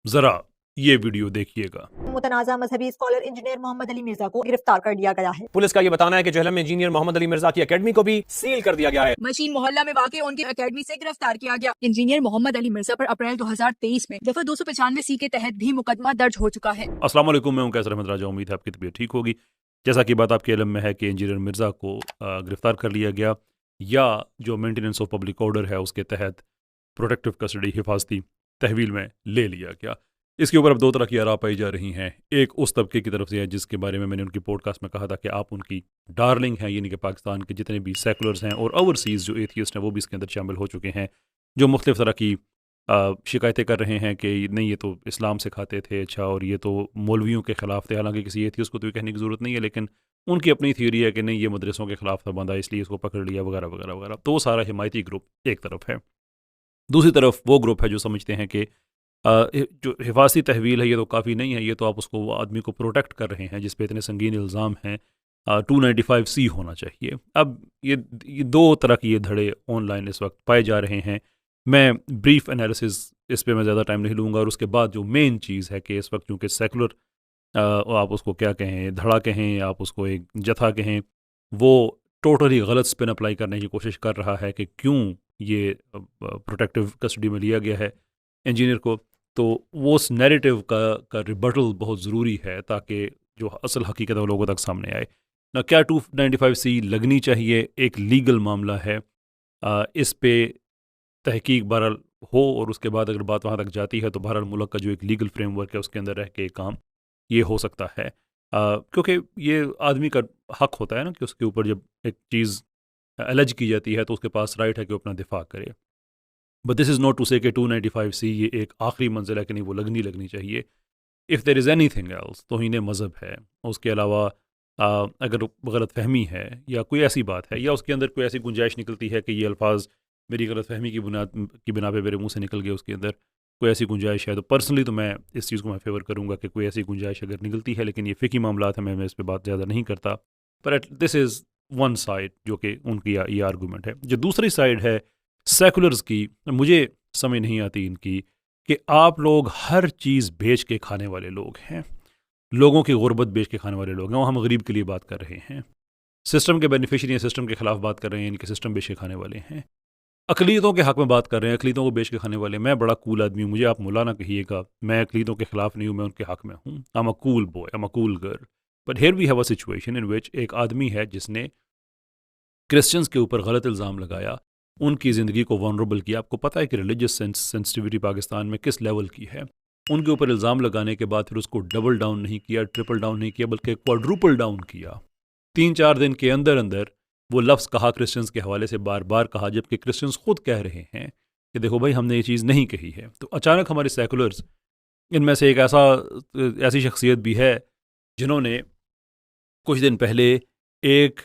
ذرا یہ ویڈیو دیکھیے گا۔ متنازع مذہبی اسکالر انجینئر محمد علی مرزا کو گرفتار کر لیا گیا ہے۔ پولیس کا یہ بتانا ہے کہ جہلم میں انجینئر محمد علی مرزا کی اکیڈمی کو بھی سیل کر دیا گیا ہے۔ مشین محلہ میں واقع ان کی اکیڈمی سے گرفتار کیا گیا۔ انجینئر محمد علی مرزا پر اپریل 2023 میں دفعہ 295 سی کے تحت بھی مقدمہ درج ہو چکا ہے۔ السلام علیکم، میں ہوں کیسر احمد راجہ، امید ہے آپ کی طبیعت ٹھیک ہوگی۔ جیسا کہ بات آپ کے علم میں ہے کہ انجینئر مرزا کو گرفتار کر لیا گیا، یا جو مینٹیننس آف پبلک آرڈر ہے اس کے تحت پروٹیکٹیو کسٹڈی حفاظتی تحویل میں لے لیا گیا۔ اس کے اوپر اب دو طرح کی آراء پائی جا رہی ہیں۔ ایک اس طبقے کی طرف سے ہے جس کے بارے میں نے ان کی پوڈ کاسٹ میں کہا تھا کہ آپ ان کی ڈارلنگ ہیں، یعنی کہ پاکستان کے جتنے بھی سیکولرز ہیں اور اوورسیز جو ایتھیسٹ ہیں وہ بھی اس کے اندر شامل ہو چکے ہیں، جو مختلف طرح کی شکایتیں کر رہے ہیں کہ نہیں یہ تو اسلام سکھاتے تھے، اچھا، اور یہ تو مولویوں کے خلاف تھے۔ حالانکہ کسی ایتھیسٹ کو تو یہ کہنے کی ضرورت نہیں ہے، لیکن ان کی اپنی تھیوری ہے کہ نہیں یہ مدرسوں کے خلاف تھا بندہ، اس لیے اس کو پکڑ لیا وغیرہ وغیرہ وغیرہ۔ تو وہ سارا حمایتی گروپ ایک طرف ہے۔ دوسری طرف وہ گروپ ہے جو سمجھتے ہیں کہ جو حفاظتی تحویل ہے یہ تو کافی نہیں ہے، یہ تو آپ اس کو وہ آدمی کو پروٹیکٹ کر رہے ہیں جس پہ اتنے سنگین الزام ہیں، 295C ہونا چاہیے۔ اب یہ دو طرح کی یہ دھڑے آن لائن اس وقت پائے جا رہے ہیں۔ میں بریف انالیسز اس پہ میں زیادہ ٹائم نہیں لوں گا، اور اس کے بعد جو مین چیز ہے کہ اس وقت چونکہ سیکولر آپ اس کو کیا کہیں، دھڑا کہیں، آپ اس کو ایک جتھا کہیں، وہ ٹوٹلی غلط سپن اپلائی کرنے کی کوشش کر رہا ہے کہ کیوں یہ پروٹیکٹیو کسٹڈی میں لیا گیا ہے انجینئر کو، تو وہ اس نیریٹو کا ریبٹل بہت ضروری ہے تاکہ جو اصل حقیقت ہے وہ لوگوں تک سامنے آئے۔ نہ کیا 295C لگنی چاہیے، ایک لیگل معاملہ ہے، اس پہ تحقیق بہرحال ہو، اور اس کے بعد اگر بات وہاں تک جاتی ہے تو بہرحال ملک کا جو ایک لیگل فریم ورک ہے اس کے اندر رہ کے کام یہ ہو سکتا ہے، کیونکہ یہ آدمی کا حق ہوتا ہے نا کہ اس کے اوپر جب ایک چیز الج کی جاتی ہے تو اس کے پاس رائٹ ہے کہ وہ اپنا دفاع کرے۔ But this is not to say کہ 295C یہ ایک آخری منزل ہے کہ نہیں وہ لگنی چاہیے۔ If there is anything else, توہین مذہب ہے، اس کے علاوہ اگر غلط فہمی ہے یا کوئی ایسی بات ہے، یا اس کے اندر کوئی ایسی گنجائش نکلتی ہے کہ یہ الفاظ میری غلط فہمی کی بنا پہ میرے منہ سے نکل گئے، اس کے اندر کوئی ایسی گنجائش ہے، تو پرسنلی تو میں اس چیز کو میں فیور کروں گا کہ کوئی ایسی گنجائش اگر نکلتی ہے، لیکن یہ فقہی معاملات ہیں، میں اس پہ بات زیادہ نہیں کرتا۔ پر دس از ون سائڈ جو کہ ان کی یہ آرگومنٹ ہے۔ جو دوسری سائڈ ہے سیکولرز کی، مجھے سمجھ نہیں آتی ان کی کہ آپ لوگ ہر چیز بیچ کے کھانے والے لوگ ہیں، لوگوں کی غربت بیچ کے کھانے والے لوگ ہیں، وہ ہم غریب کے لیے بات کر رہے ہیں، سسٹم کے بینیفیشری ہیں، سسٹم کے خلاف بات کر رہے ہیں، ان کے سسٹم بیچ کے کھانے والے ہیں، اقلیتوں کے حق میں بات کر رہے ہیں، اقلیتوں کو بیچ کے کھانے والے۔ میں بڑا کول آدمی ہوں، مجھے آپ مولانا کہیے گا، میں اقلیتوں کے خلاف نہیں ہوں، میں ان کے حق میں ہوں۔ I'm a cool boy, I'm a cool girl. But here we have a situation in which ایک آدمی ہے جس نے کرسچنز کے اوپر غلط الزام لگایا، ان کی زندگی کو ونربل کیا۔ آپ کو پتہ ہے کہ ریلیجس سینسٹیوٹی پاکستان میں کس لیول کی ہے۔ ان کے اوپر الزام لگانے کے بعد پھر اس کو ڈبل ڈاؤن نہیں کیا، ٹرپل ڈاؤن نہیں کیا، بلکہ کوادروپل ڈاؤن کیا۔ 3-4 دن کے اندر اندر وہ لفظ کہا کرسچنز کے حوالے سے، بار بار کہا، جبکہ کرسچنز خود کہہ رہے ہیں کہ دیکھو بھائی ہم نے یہ چیز نہیں کہی ہے۔ تو اچانک ہمارے سیکولرز، ان میں سے ایک ایسی شخصیت بھی ہے جنہوں نے کچھ دن پہلے ایک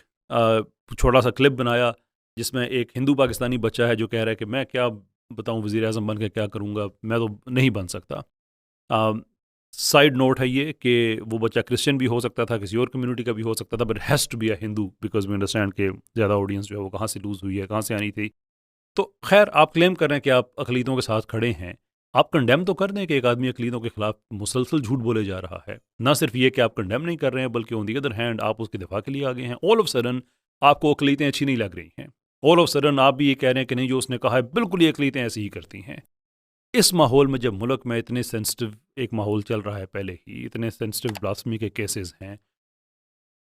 چھوٹا سا کلپ بنایا جس میں ایک ہندو پاکستانی بچہ ہے جو کہہ رہا ہے کہ میں کیا بتاؤں وزیر اعظم بن کے کیا کروں گا، میں تو نہیں بن سکتا۔ سائیڈ نوٹ ہے یہ کہ وہ بچہ کرسچن بھی ہو سکتا تھا، کسی اور کمیونٹی کا بھی ہو سکتا تھا، but has to be a Hindu because we understand کہ زیادہ آڈینس جو ہے وہ کہاں سے لوز ہوئی ہے، کہاں سے آنی تھی۔ تو خیر، آپ کلیم کر رہے ہیں کہ آپ اقلیتوں کے ساتھ کھڑے ہیں، آپ کنڈیم تو کر دیں کہ ایک آدمی اقلیتوں کے خلاف مسلسل جھوٹ بولے جا رہا ہے۔ نہ صرف یہ کہ آپ کنڈیم نہیں کر رہے ہیں، بلکہ آن دی ادر ہینڈ آپ اس کے دفاع کے لیے آگے ہیں۔ آل آف سڈن آپ کو اقلیتیں اچھی نہیں لگ رہی ہیں، آل آف سڈن آپ بھی یہ کہہ رہے ہیں کہ نہیں جو اس نے کہا ہے بالکل یہ اقلیتیں ایسی ہی کرتی ہیں۔ اس ماحول میں جب ملک میں اتنے سینسٹیو ایک ماحول چل رہا ہے، پہلے ہی اتنے سینسٹیو بلاسفمی کے کیسز ہیں،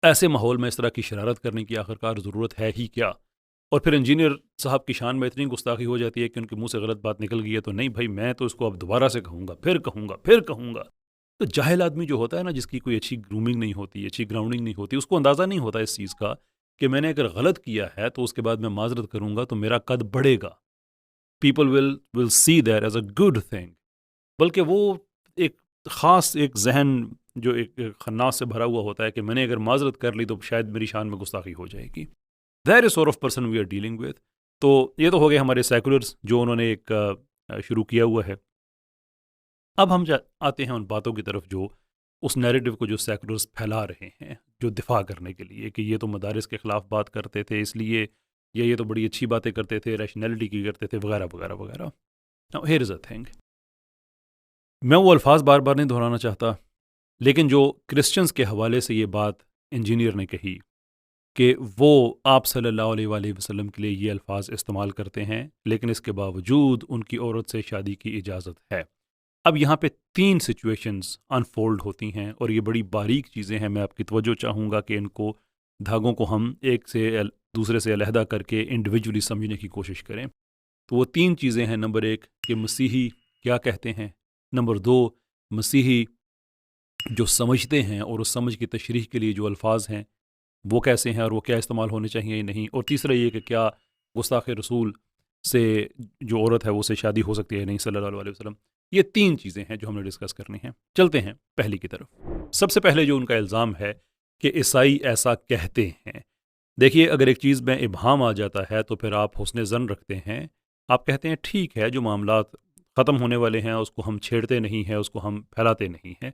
ایسے ماحول میں اس طرح کی شرارت کرنے کی آخرکار ضرورت ہے ہی کیا؟ اور پھر انجینئر صاحب کی شان میں اتنی گستاخی ہو جاتی ہے کہ ان کے منہ سے غلط بات نکل گئی ہے تو نہیں بھائی میں تو اس کو اب دوبارہ سے کہوں گا، پھر کہوں گا، پھر کہوں گا۔ تو جاہل آدمی جو ہوتا ہے نا، جس کی کوئی اچھی گرومنگ نہیں ہوتی، اچھی گراؤنڈنگ نہیں ہوتی، اس کو اندازہ نہیں ہوتا اس چیز کا کہ میں نے اگر غلط کیا ہے تو اس کے بعد میں معذرت کروں گا تو میرا قد بڑھے گا، people will see that as a good thing. بلکہ وہ ایک خاص ایک ذہن جو ایک خناس سے بھرا ہوا ہوتا ہے کہ میں نے اگر معذرت کر لی تو شاید میری شان میں گستاخی ہو جائے گی۔ That is sort of person we are dealing with. تو یہ تو ہو گئے ہمارے سیکولرز جو انہوں نے ایک شروع کیا ہوا ہے۔ اب ہم آتے ہیں ان باتوں کی طرف جو اس نیریٹو کو جو سیکولرز پھیلا رہے ہیں جو دفاع کرنے کے لیے کہ یہ تو مدارس کے خلاف بات کرتے تھے اس لیے، یا یہ تو بڑی اچھی باتیں کرتے تھے، ریشنلٹی کی کرتے تھے، وغیرہ وغیرہ وغیرہ۔ Now here is a thing. میں وہ الفاظ بار بار نہیں دہرانا چاہتا، لیکن جو کرسچنز کے حوالے سے یہ بات انجینئر نے کہی کہ وہ آپ صلی اللہ علیہ وآلہ وسلم کے لیے یہ الفاظ استعمال کرتے ہیں، لیکن اس کے باوجود ان کی عورت سے شادی کی اجازت ہے۔ اب یہاں پہ 3 سچویشنز انفولڈ ہوتی ہیں، اور یہ بڑی باریک چیزیں ہیں، میں آپ کی توجہ چاہوں گا کہ ان کو دھاگوں کو ہم ایک سے دوسرے سے علیحدہ کر کے انڈیویجولی سمجھنے کی کوشش کریں۔ تو وہ 3 چیزیں ہیں، نمبر 1 کہ مسیحی کیا کہتے ہیں، نمبر 2 مسیحی جو سمجھتے ہیں اور اس سمجھ کی تشریح کے لیے جو الفاظ ہیں وہ کیسے ہیں اور وہ کیا استعمال ہونے چاہیے یا نہیں، اور تیسرا یہ کہ کیا گستاخ رسول سے جو عورت ہے وہ سے شادی ہو سکتی ہے یا نہیں صلی اللہ علیہ وسلم۔ یہ 3 چیزیں ہیں جو ہم نے ڈسکس کرنی ہیں۔ چلتے ہیں پہلی کی طرف۔ سب سے پہلے جو ان کا الزام ہے کہ عیسائی ایسا کہتے ہیں۔ دیکھیے، اگر ایک چیز میں ابہام آ جاتا ہے تو پھر آپ حسن ظن رکھتے ہیں، آپ کہتے ہیں ٹھیک ہے جو معاملات ختم ہونے والے ہیں اس کو ہم چھیڑتے نہیں ہیں، اس کو ہم پھیلاتے نہیں ہیں۔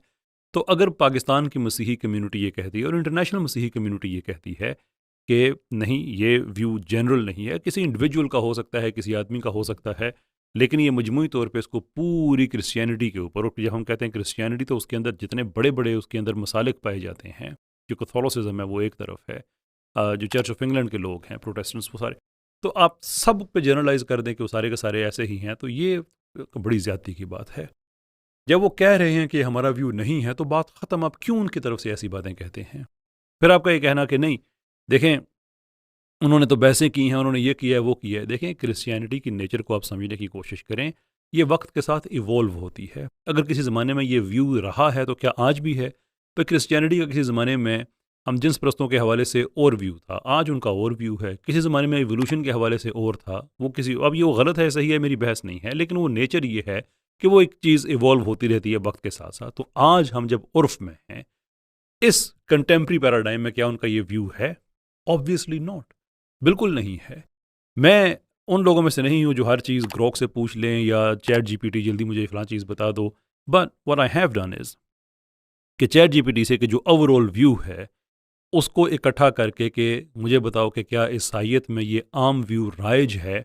تو اگر پاکستان کی مسیحی کمیونٹی یہ کہتی ہے اور انٹرنیشنل مسیحی کمیونٹی یہ کہتی ہے کہ نہیں، یہ ویو جنرل نہیں ہے، کسی انڈیویجول کا ہو سکتا ہے، کسی آدمی کا ہو سکتا ہے، لیکن یہ مجموعی طور پہ اس کو پوری کرسچینٹی کے اوپر، اور جب ہم کہتے ہیں کرسچینٹی تو اس کے اندر جتنے بڑے بڑے اس کے اندر مسالک پائے جاتے ہیں، جو کیتھولوسزم ہے وہ ایک طرف ہے، جو چرچ آف انگلینڈ کے لوگ ہیں، پروٹیسٹنٹس، وہ سارے، تو آپ سب پہ جنرلائز کر دیں کہ وہ سارے کے سارے ایسے ہی ہیں، تو یہ بڑی زیادتی کی بات ہے۔ جب وہ کہہ رہے ہیں کہ ہمارا ویو نہیں ہے تو بات ختم، آپ کیوں ان کی طرف سے ایسی باتیں کہتے ہیں؟ پھر آپ کا یہ کہنا کہ نہیں، دیکھیں انہوں نے تو بحثیں کی ہیں، انہوں نے یہ کیا ہے وہ کیا ہے۔ دیکھیں، کرسچینٹی کی نیچر کو آپ سمجھنے کی کوشش کریں، یہ وقت کے ساتھ ایوولو ہوتی ہے۔ اگر کسی زمانے میں یہ ویو رہا ہے تو کیا آج بھی ہے؟ پھر کرسچینٹی کا کسی زمانے میں ہم جنس پرستوں کے حوالے سے اور ویو تھا، آج ان کا اور ویو ہے۔ کسی زمانے میں ایوولوشن کے حوالے سے اور تھا، وہ کسی، اب یہ وہ غلط ہے صحیح ہے میری بحث نہیں ہے، لیکن وہ نیچر یہ ہے کہ وہ ایک چیز ایوالو ہوتی رہتی ہے وقت کے ساتھ ساتھ۔ تو آج ہم جب عرف میں ہیں، اس کنٹمپری پیراڈائم میں، کیا ان کا یہ ویو ہے؟ آبویسلی ناٹ، بالکل نہیں ہے۔ میں ان لوگوں میں سے نہیں ہوں جو ہر چیز گروک سے پوچھ لیں یا چیٹ جی پی ٹی جلدی مجھے فلاں چیز بتا دو، but what I have done is کہ چیٹ جی پی ٹی سے کہ جو اوور آل ویو ہے اس کو اکٹھا کر کے کہ مجھے بتاؤ کہ کیا عیسائیت میں یہ عام ویو رائج ہے،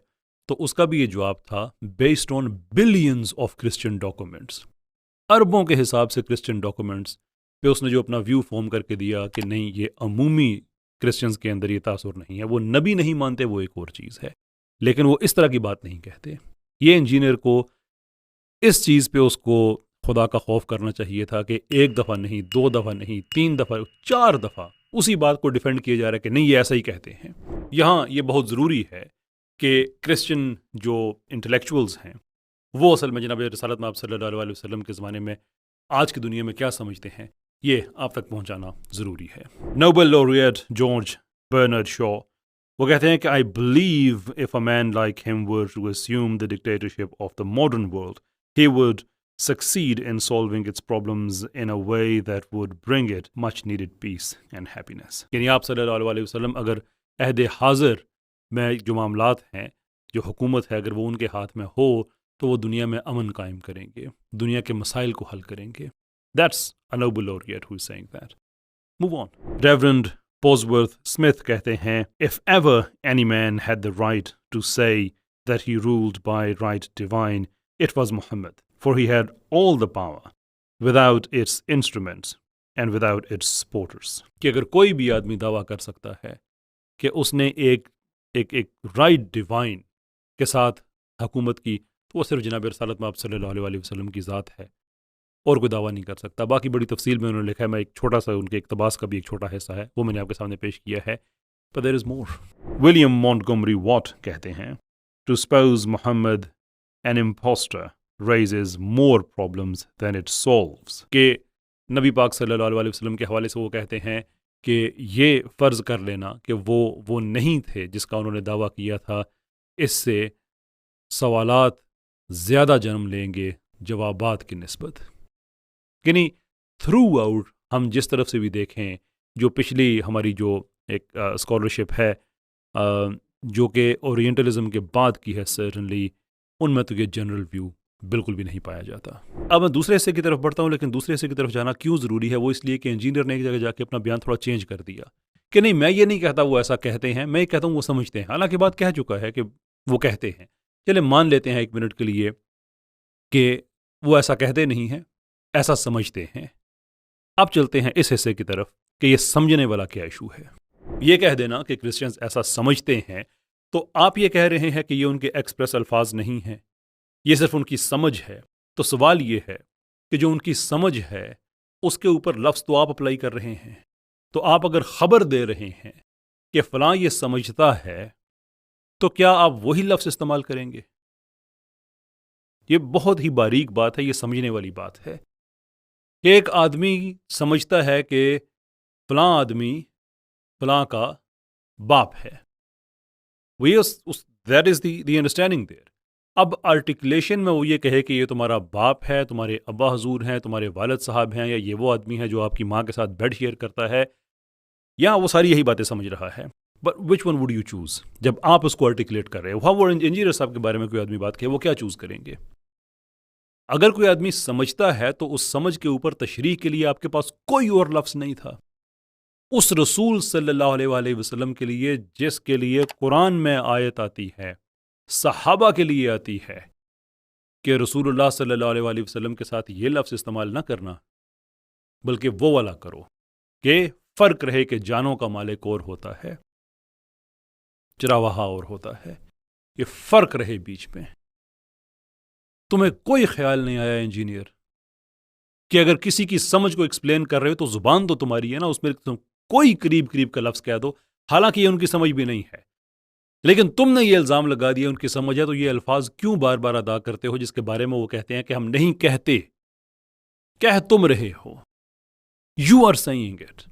تو اس کا بھی یہ جواب تھا based on billions of Christian documents, اربوں کے حساب سے کرسچن ڈاکومنٹس پہ اس نے جو اپنا ویو فارم کر کے دیا کہ نہیں، یہ عمومی کرسچنز کے اندر یہ تاثر نہیں ہے، وہ نبی نہیں مانتے، وہ ایک اور چیز ہے، لیکن وہ اس طرح کی بات نہیں کہتے۔ یہ انجینئر کو اس چیز پہ اس کو خدا کا خوف کرنا چاہیے تھا کہ 1 دفعہ نہیں، 2 دفعہ نہیں، 3 دفعہ، 4 دفعہ اسی بات کو ڈیفینڈ کیا جا رہا ہے کہ نہیں، یہ ایسا ہی کہتے ہیں۔ یہاں یہ بہت ضروری ہے کہ کرسچن جو انٹلیکچوئلز ہیں وہ اصل میں جناب رسالت میں آپ صلی اللہ علیہ وسلم کے زمانے میں آج کی دنیا میں کیا سمجھتے ہیں، یہ آپ تک پہنچانا ضروری ہے۔ نوبل laureate جارج برنارڈ شا وہ کہتے ہیں کہ I believe if a man like him were to assume the dictatorship of the modern world, he would succeed in solving its problems in a way that would bring it much needed peace and happiness۔ یعنی آپ صلی اللہ علیہ وسلم اگر عہد حاضر میں جو معاملات ہیں، جو حکومت ہے، اگر وہ ان کے ہاتھ میں ہو تو وہ دنیا میں امن قائم کریں گے، دنیا کے مسائل کو حل کریں گے۔ That's a Nobel laureate who is saying that۔ Move on۔ Reverend Bosworth Smith کہتے ہیں if ever any man had the right to say that he ruled by right divine, it was Muhammad, for he had all the power without its instruments and without its supporters۔ کہ اگر کوئی بھی آدمی دعویٰ کر سکتا ہے کہ اس نے ایک رائٹ ڈیوائن کے ساتھ حکومت کی، تو وہ صرف جناب رسالت میں آپ صلی اللہ علیہ وسلم کی ذات ہے، اور کوئی دعویٰ نہیں کر سکتا۔ باقی بڑی تفصیل میں انہوں نے لکھا ہے، میں ایک چھوٹا سا ان کے اقتباس کا بھی ایک چھوٹا حصہ ہے، وہ میں نے آپ کے سامنے پیش کیا ہے۔ But there is more۔ William Montgomery Watt کہتے ہیں to spouse Muhammad an impostor raises more problems than it solves۔ کہ نبی پاک صلی اللہ علیہ وسلم کے حوالے سے وہ کہتے ہیں کہ یہ فرض کر لینا کہ وہ نہیں تھے جس کا انہوں نے دعویٰ کیا تھا، اس سے سوالات زیادہ جنم لیں گے جوابات کی نسبت۔ یعنی تھرو آؤٹ ہم جس طرف سے بھی دیکھیں، جو پچھلی ہماری جو ایک اسکالرشپ ہے جو کہ اورینٹلزم کے بعد کی ہے، سرٹنلی ان میں تو یہ جنرل ویو بالکل بھی نہیں پایا جاتا۔ اب میں دوسرے حصے کی طرف بڑھتا ہوں، لیکن دوسرے حصے کی طرف جانا کیوں ضروری ہے؟ وہ اس لیے کہ انجینئر نے ایک جگہ جا کے اپنا بیان تھوڑا چینج کر دیا کہ نہیں، میں یہ نہیں کہتا وہ ایسا کہتے ہیں، میں یہ کہتا ہوں وہ سمجھتے ہیں۔ حالانکہ بات کہہ چکا ہے کہ وہ کہتے ہیں، چلے مان لیتے ہیں 1 منٹ کے لیے کہ وہ ایسا کہتے نہیں ہیں، ایسا سمجھتے ہیں۔ اب چلتے ہیں اس حصے کی طرف کہ یہ سمجھنے والا کیا ایشو ہے۔ یہ کہہ دینا کہ کرسچنز ایسا سمجھتے ہیں تو آپ یہ کہہ رہے ہیں کہ یہ ان کے ایکسپریس الفاظ نہیں ہیں، یہ صرف ان کی سمجھ ہے۔ تو سوال یہ ہے کہ جو ان کی سمجھ ہے اس کے اوپر لفظ تو آپ اپلائی کر رہے ہیں، تو آپ اگر خبر دے رہے ہیں کہ فلاں یہ سمجھتا ہے تو کیا آپ وہی لفظ استعمال کریں گے؟ یہ بہت ہی باریک بات ہے، یہ سمجھنے والی بات ہے کہ ایک آدمی سمجھتا ہے کہ فلاں آدمی فلاں کا باپ ہے، دیٹ از دی انڈرسٹینڈنگ دیر۔ اب آرٹیکولیشن میں وہ یہ کہے کہ یہ تمہارا باپ ہے، تمہارے ابا حضور ہیں، تمہارے والد صاحب ہیں، یا یہ وہ آدمی ہے جو آپ کی ماں کے ساتھ بیڈ شیئر کرتا ہے، یا وہ ساری یہی باتیں سمجھ رہا ہے۔ But which one would you choose? جب آپ اس کو آرٹیکولیٹ کر رہے ہو، وہ انجینئر صاحب کے بارے میں کوئی آدمی بات کہے، وہ کیا چوز کریں گے؟ اگر کوئی آدمی سمجھتا ہے تو اس سمجھ کے اوپر تشریح کے لیے آپ کے پاس کوئی اور لفظ نہیں تھا۔ اس رسول صلی اللہ علیہ وآلہ وسلم کے لیے جس کے لیے قرآن میں آیت آتی ہے، صحابہ کے لیے آتی ہے کہ رسول اللہ صلی اللہ علیہ وآلہ وسلم کے ساتھ یہ لفظ استعمال نہ کرنا بلکہ وہ والا کرو، کہ فرق رہے کہ جانوں کا مالک اور ہوتا ہے، چراواہا اور ہوتا ہے، یہ فرق رہے بیچ میں۔ تمہیں کوئی خیال نہیں آیا انجینئر کہ اگر کسی کی سمجھ کو ایکسپلین کر رہے ہو تو زبان تو تمہاری ہے نا، اس میں تم کوئی قریب قریب کا لفظ کہہ دو، حالانکہ یہ ان کی سمجھ بھی نہیں ہے، لیکن تم نے یہ الزام لگا دیا ان کی سمجھ ہے، تو یہ الفاظ کیوں بار بار ادا کرتے ہو جس کے بارے میں وہ کہتے ہیں کہ ہم نہیں کہتے، کہہ تم رہے ہو، یو آر سیئنگ اٹ۔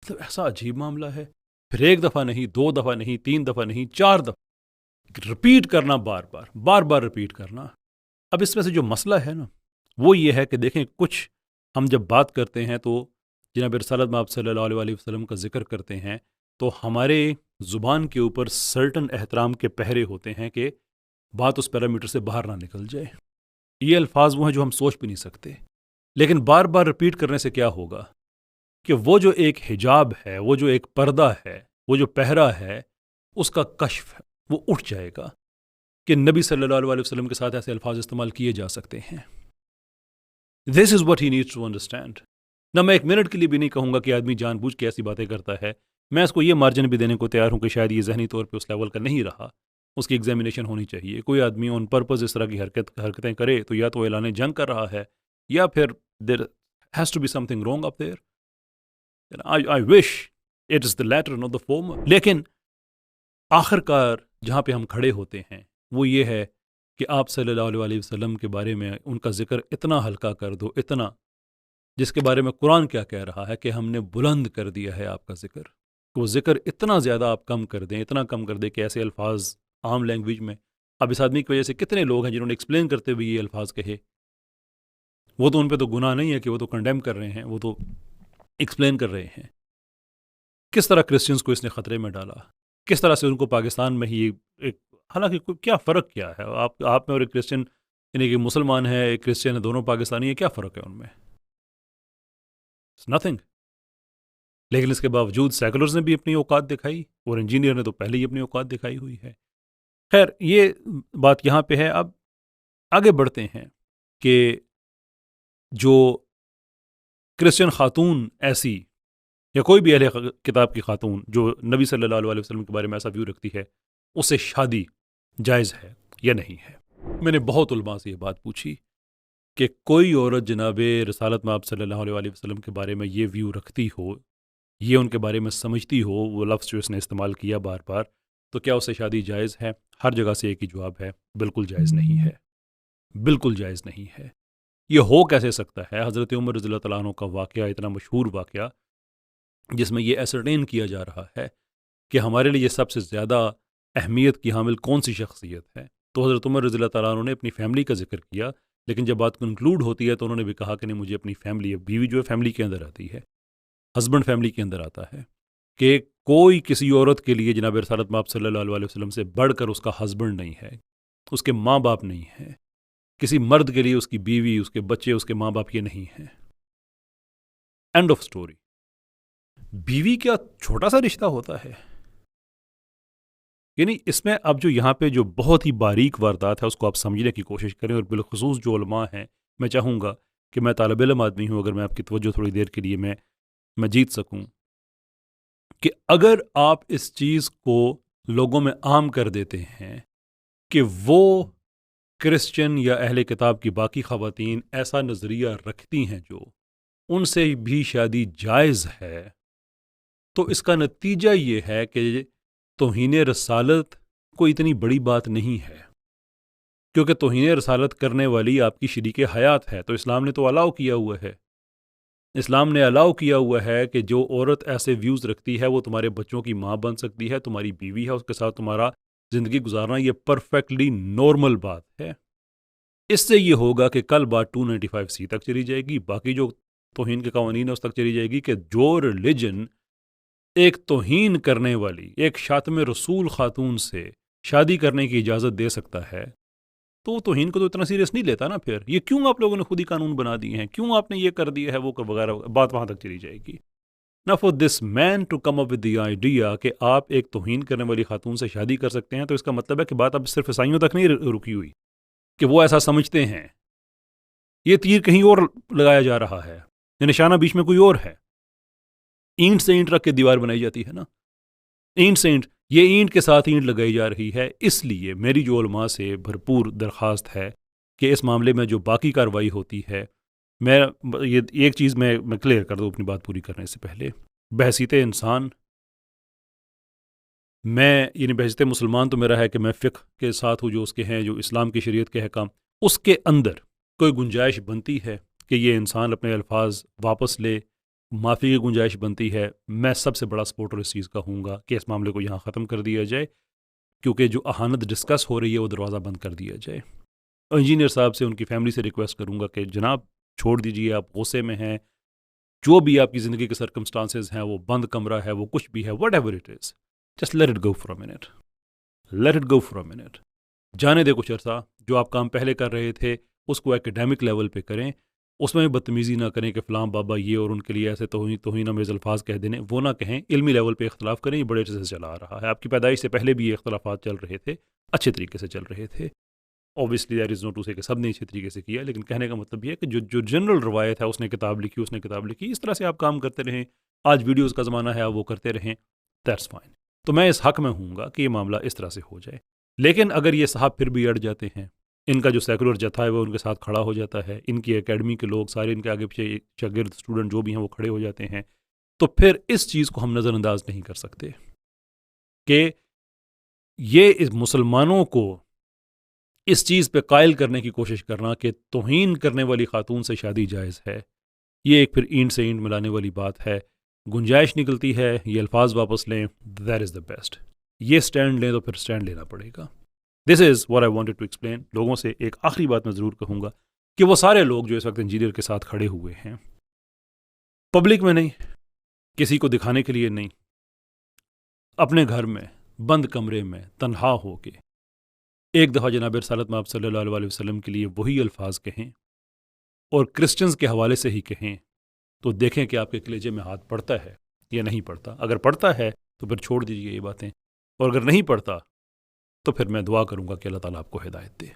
مطلب ایسا عجیب معاملہ ہے، پھر ایک دفعہ نہیں، دو دفعہ نہیں، تین دفعہ نہیں، چار دفعہ رپیٹ کرنا، بار بار رپیٹ کرنا۔ اب اس میں سے جو مسئلہ ہے نا وہ یہ ہے کہ دیکھیں، کچھ ہم جب بات کرتے ہیں تو جناب رسالت مآب صلی اللہ علیہ وآلہ وسلم کا ذکر کرتے ہیں تو ہمارے زبان کے اوپر سرٹن احترام کے پہرے ہوتے ہیں کہ بات اس پیرامیٹر سے باہر نہ نکل جائے۔ یہ الفاظ وہ ہیں جو ہم سوچ بھی نہیں سکتے، لیکن بار بار رپیٹ کرنے سے کیا ہوگا کہ وہ جو ایک حجاب ہے، وہ جو ایک پردہ ہے، وہ جو پہرا ہے، اس کا کشف وہ اٹھ جائے گا کہ نبی صلی اللہ علیہ وسلم کے ساتھ ایسے الفاظ استعمال کیے جا سکتے ہیں۔ This is what he needs to understand. نہ میں ایک منٹ کے لیے بھی نہیں کہوں گا کہ آدمی جان بوجھ کے ایسی باتیں کرتا ہے، میں اس کو یہ مارجن بھی دینے کو تیار ہوں کہ شاید یہ ذہنی طور پہ اس لیول کا نہیں رہا، اس کی ایگزامینیشن ہونی چاہیے۔ کوئی آدمی آن پرپز اس طرح کی حرکتیں کرے تو یا تو اعلان جنگ کر رہا ہے یا پھر there has to be something wrong up there. I wish it is the latter not the former. لیکن آخر کار جہاں پہ ہم کھڑے ہوتے ہیں وہ یہ ہے کہ آپ صلی اللہ علیہ وآلہ وسلم کے بارے میں ان کا ذکر اتنا ہلکا کر دو، اتنا، جس کے بارے میں قرآن کیا کہہ رہا ہے کہ ہم نے بلند کر دیا ہے آپ کا ذکر، کہ وہ ذکر اتنا زیادہ آپ کم کر دیں، اتنا کم کر دیں کہ ایسے الفاظ عام لینگویج میں، اب اس آدمی کی وجہ سے کتنے لوگ ہیں جنہوں نے ایکسپلین کرتے ہوئے یہ الفاظ کہے، وہ تو ان پہ تو گناہ نہیں ہے کہ وہ تو کنڈیم کر رہے ہیں، وہ تو ایکسپلین کر رہے ہیں۔ کس طرح کرسچنز کو اس نے خطرے میں ڈالا، کس طرح سے ان کو پاکستان میں ہی ایک، حالانکہ کیا فرق کیا ہے آپ میں اور ایک کرسچن، یعنی کہ مسلمان ہے ایک کرسچن ہے، دونوں پاکستانی ہیں، کیا فرق ہے ان میں؟ نتھنگ۔ لیکن اس کے باوجود سیکولرز نے بھی اپنی اوقات دکھائی اور انجینئر نے تو پہلے ہی اپنی اوقات دکھائی ہوئی ہے۔ خیر، یہ بات یہاں پہ ہے۔ اب آگے بڑھتے ہیں کہ جو کرسچن خاتون ایسی یا کوئی بھی اہل کتاب کی خاتون جو نبی صلی اللہ علیہ وسلم کے بارے میں ایسا ویو رکھتی ہے، اس سے شادی جائز ہے یا نہیں ہے؟ میں نے بہت علماء سے یہ بات پوچھی کہ کوئی عورت جناب رسالت مآب صلی اللہ علیہ وسلم کے بارے میں یہ ویو رکھتی ہو، یہ ان کے بارے میں سمجھتی ہو، وہ لفظ جو اس نے استعمال کیا بار بار، تو کیا اسے شادی جائز ہے؟ ہر جگہ سے ایک ہی جواب ہے، بالکل جائز نہیں ہے، بالکل جائز نہیں ہے۔ یہ ہو کیسے سکتا ہے؟ حضرت عمر رضی اللہ تعالیٰ عنہ کا واقعہ، اتنا مشہور واقعہ جس میں یہ ایسرٹین کیا جا رہا ہے کہ ہمارے لیے سب سے زیادہ اہمیت کی حامل کون سی شخصیت ہے، تو حضرت عمر رضی اللہ تعالیٰ عنہ نے اپنی فیملی کا ذکر کیا، لیکن جب بات کنکلوڈ ہوتی ہے تو انہوں نے بھی کہا کہ نہیں، مجھے اپنی فیملی، بیوی جو ہے فیملی کے اندر آتی ہے، ہسبینڈ فیملی کے اندر آتا ہے، کہ کوئی کسی عورت کے لیے جناب رسالت مآب صلی اللہ علیہ وسلم سے بڑھ کر اس کا ہسبینڈ نہیں ہے، اس کے ماں باپ نہیں ہے، کسی مرد کے لیے اس کی بیوی، اس کے بچے، اس کے ماں باپ یہ نہیں ہے۔ And of story. بیوی کیا چھوٹا سا رشتہ ہوتا ہے؟ یعنی اس میں اب جو یہاں پہ جو بہت ہی باریک واردات ہے اس کو آپ سمجھنے کی کوشش کریں، اور بالخصوص جو علماء ہیں، میں چاہوں گا کہ میں طالب علم آدمی ہوں، اگر میں آپ کی توجہ تھوڑی دیر کے لیے میں جیت سکوں، کہ اگر آپ اس چیز کو لوگوں میں عام کر دیتے ہیں کہ وہ کرسچن یا اہل کتاب کی باقی خواتین ایسا نظریہ رکھتی ہیں جو ان سے بھی شادی جائز ہے، تو اس کا نتیجہ یہ ہے کہ توہین رسالت کوئی اتنی بڑی بات نہیں ہے، کیونکہ توہین رسالت کرنے والی آپ کی شریک حیات ہے، تو اسلام نے تو الاؤ کیا ہوا ہے، اسلام نے الاؤ کیا ہوا ہے کہ جو عورت ایسے ویوز رکھتی ہے وہ تمہارے بچوں کی ماں بن سکتی ہے، تمہاری بیوی ہے، اس کے ساتھ تمہارا زندگی گزارنا یہ پرفیکٹلی نارمل بات ہے۔ اس سے یہ ہوگا کہ کل بات 295C تک چلی جائے گی، باقی جو توہین کے قوانین ہیں اس تک چلی جائے گی، کہ جو ریلیجن ایک توہین کرنے والی، ایک شاتم رسول خاتون سے شادی کرنے کی اجازت دے سکتا ہے، تو وہ توہین کو تو اتنا سیریس نہیں لیتا نا۔ پھر یہ کیوں آپ لوگوں نے خود ہی قانون بنا دیے ہیں، کیوں آپ نے یہ کر دیا ہے، وہ وغیرہ، بات وہاں تک چلی جائے گی نا۔ For this man to come up with the idea کہ آپ ایک توہین کرنے والی خاتون سے شادی کر سکتے ہیں، تو اس کا مطلب ہے کہ بات اب صرف عیسائیوں تک نہیں رکی ہوئی کہ وہ ایسا سمجھتے ہیں، یہ تیر کہیں اور لگایا جا رہا ہے، یہ نشانہ بیچ میں کوئی اور ہے۔ اینٹ سے اینٹ رکھ کے دیوار بنائی جاتی ہے نا، اینٹ سے اینٹ، یہ اینٹ کے ساتھ اینٹ لگائی جا رہی ہے۔ اس لیے میری جو علماء سے بھرپور درخواست ہے کہ اس معاملے میں جو باقی کارروائی ہوتی ہے، میں یہ ایک چیز میں کلیئر کر دوں اپنی بات پوری کرنے سے پہلے، بحیثیت انسان، میں یعنی بحیثیت مسلمان تو میرا ہے کہ میں فقہ کے ساتھ ہوں، جو اس کے ہیں، جو اسلام کی شریعت کے احکام، اس کے اندر کوئی گنجائش بنتی ہے کہ یہ انسان اپنے الفاظ واپس لے، معافی کی گنجائش بنتی ہے، میں سب سے بڑا سپورٹر اس چیز کا ہوں گا کہ اس معاملے کو یہاں ختم کر دیا جائے، کیونکہ جو اہانت ڈسکس ہو رہی ہے وہ دروازہ بند کر دیا جائے۔ انجینئر صاحب سے، ان کی فیملی سے ریکویسٹ کروں گا کہ جناب چھوڑ دیجئے، آپ غصے میں ہیں، جو بھی آپ کی زندگی کے سرکمسٹانسز ہیں، وہ بند کمرہ ہے، وہ کچھ بھی ہے، what ever it is, just let it go for a minute, late it go for a minute, جانے دے کچھ عرصہ۔ جو آپ کام پہلے کر رہے تھے اس کو ایکیڈیمک لیول پہ کریں، اس میں بدتمیزی نہ کریں کہ فلاں بابا یہ، اور ان کے لیے ایسے توہین آمیز الفاظ کہہ دینے، وہ نہ کہیں، علمی لیول پہ اختلاف کریں، یہ بڑے عرصے سے چلا آ رہا ہے، آپ کی پیدائش سے پہلے بھی یہ اختلافات چل رہے تھے، اچھے طریقے سے چل رہے تھے۔ Obviously there is no to say کہ سب نے اچھے طریقے سے کیا، لیکن کہنے کا مطلب یہ ہے کہ جو جنرل روایت ہے، اس نے کتاب لکھی، اس طرح سے آپ کام کرتے رہیں، آج ویڈیوز کا زمانہ ہے، آپ وہ کرتے رہیں، دیٹس فائن۔ تو میں اس حق میں ہوں گا کہ یہ معاملہ اس طرح سے ہو جائے، لیکن اگر یہ صاحب پھر بھی اڑ جاتے ہیں، ان کا جو سیکولر جتھا ہے وہ ان کے ساتھ کھڑا ہو جاتا ہے، ان کی اکیڈمی کے لوگ سارے ان کے آگے پیچھے شاگرد اسٹوڈنٹ جو بھی ہیں وہ کھڑے ہو جاتے ہیں، تو پھر اس چیز کو ہم نظر انداز نہیں کر سکتے کہ یہ اس مسلمانوں کو اس چیز پہ قائل کرنے کی کوشش کرنا کہ توہین کرنے والی خاتون سے شادی جائز ہے، یہ ایک پھر اینٹ سے اینٹ ملانے والی بات ہے۔ گنجائش نکلتی ہے، یہ الفاظ واپس لیں، دیٹ از دا بیسٹ۔ یہ سٹینڈ لیں تو پھر سٹینڈ لینا پڑے گا۔ This is what I wanted to explain. لوگوں سے ایک آخری بات میں ضرور کہوں گا کہ وہ سارے لوگ جو اس وقت انجینئر کے ساتھ کھڑے ہوئے ہیں، پبلک میں نہیں، کسی کو دکھانے کے لیے نہیں، اپنے گھر میں بند کمرے میں تنہا ہو کے ایک دفعہ جناب رسالت مآب صلی اللہ علیہ وسلم کے لیے وہی الفاظ کہیں، اور کرسچنز کے حوالے سے ہی کہیں، تو دیکھیں کہ آپ کے کلیجے میں ہاتھ پڑتا ہے یا نہیں پڑتا۔ اگر پڑتا ہے تو پھر چھوڑ دیجیے یہ باتیں، اور اگر نہیں پڑتا تو پھر میں دعا کروں گا کہ اللہ تعالیٰ آپ کو ہدایت دے۔